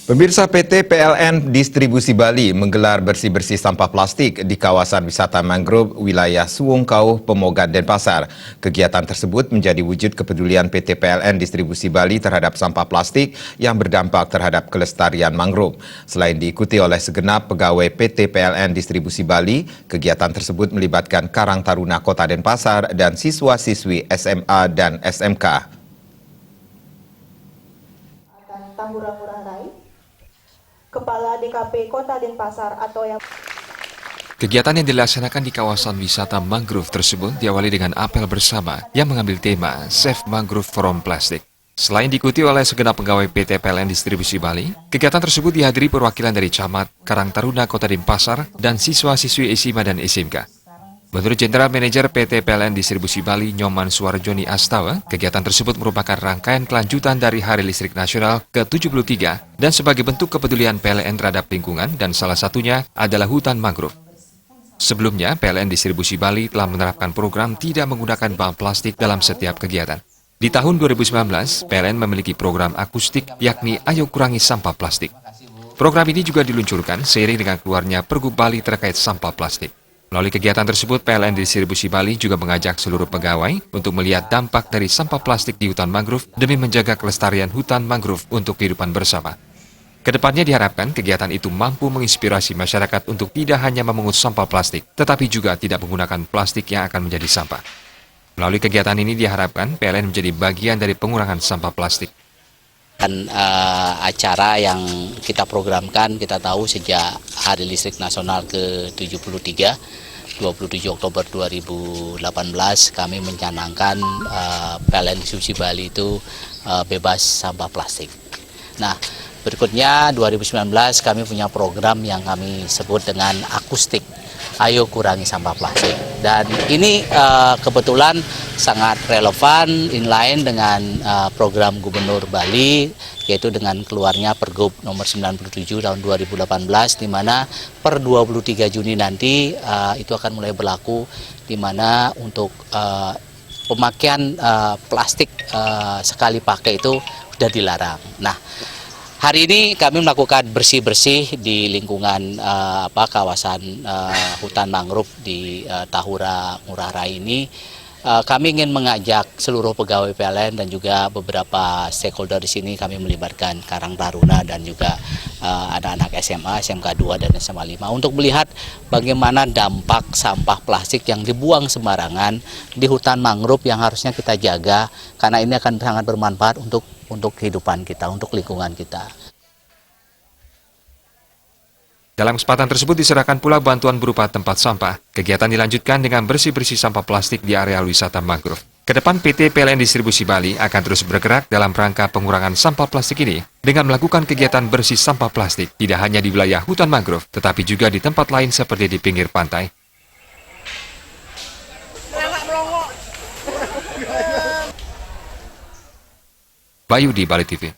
Pemirsa, PT PLN Distribusi Bali menggelar bersih-bersih sampah plastik di kawasan wisata mangrove wilayah Suwongkau, Pemogan, Denpasar. Kegiatan tersebut menjadi wujud kepedulian PT PLN Distribusi Bali terhadap sampah plastik yang berdampak terhadap kelestarian mangrove. Selain diikuti oleh segenap pegawai PT PLN Distribusi Bali, kegiatan tersebut melibatkan Karang Taruna Kota Denpasar dan siswa-siswi SMA dan SMK. Tahura-Ngurah Rai, Kepala DKP Kota Denpasar atau yang... Kegiatan yang dilaksanakan di kawasan wisata mangrove tersebut diawali dengan apel bersama yang mengambil tema Save Mangrove from Plastic. Selain diikuti oleh segenap pegawai PT PLN Distribusi Bali, kegiatan tersebut dihadiri perwakilan dari Camat, Karang Taruna Kota Denpasar, dan siswa-siswi SMA dan SMK. Menurut Jenderal Manajer PT PLN Distribusi Bali, Nyoman Suarjoni Astawa, kegiatan tersebut merupakan rangkaian kelanjutan dari Hari Listrik Nasional ke-73 dan sebagai bentuk kepedulian PLN terhadap lingkungan dan salah satunya adalah hutan mangrove. Sebelumnya, PLN Distribusi Bali telah menerapkan program tidak menggunakan bahan plastik dalam setiap kegiatan. Di tahun 2019, PLN memiliki program akustik yakni Ayo Kurangi Sampah Plastik. Program ini juga diluncurkan seiring dengan keluarnya Pergub Bali terkait sampah plastik. Melalui kegiatan tersebut, PLN Distribusi Bali juga mengajak seluruh pegawai untuk melihat dampak dari sampah plastik di hutan mangrove demi menjaga kelestarian hutan mangrove untuk kehidupan bersama. Kedepannya diharapkan kegiatan itu mampu menginspirasi masyarakat untuk tidak hanya memungut sampah plastik, tetapi juga tidak menggunakan plastik yang akan menjadi sampah. Melalui kegiatan ini diharapkan PLN menjadi bagian dari pengurangan sampah plastik. Dan acara yang kita programkan, kita tahu sejak Hari Listrik Nasional ke-73, 27 Oktober 2018, kami mencanangkan PLN Distribusi Bali itu bebas sampah plastik. Nah, berikutnya 2019 kami punya program yang kami sebut dengan akustik, Ayo Kurangi Sampah Plastik. Dan ini kebetulan sangat relevan, inline dengan program Gubernur Bali, yaitu dengan keluarnya Pergub nomor 97 tahun 2018, di mana per 23 Juni nanti itu akan mulai berlaku, di mana untuk pemakaian plastik sekali pakai itu sudah dilarang. Nah, hari ini kami melakukan bersih-bersih di lingkungan kawasan hutan mangrove di Tahura Ngurah Rai ini. Kami ingin mengajak seluruh pegawai PLN dan juga beberapa stakeholder di sini. Kami melibatkan Karang Taruna dan juga anak-anak SMA, SMK 2 dan SMA 5 untuk melihat bagaimana dampak sampah plastik yang dibuang sembarangan di hutan mangrove yang harusnya kita jaga, karena ini akan sangat bermanfaat untuk kehidupan kita, untuk lingkungan kita. Dalam kesempatan tersebut diserahkan pula bantuan berupa tempat sampah. Kegiatan dilanjutkan dengan bersih-bersih sampah plastik di areal wisata mangrove. Kedepan PT PLN Distribusi Bali akan terus bergerak dalam rangka pengurangan sampah plastik ini dengan melakukan kegiatan bersih sampah plastik tidak hanya di wilayah hutan mangrove, tetapi juga di tempat lain seperti di pinggir pantai. Bayu di Bali TV.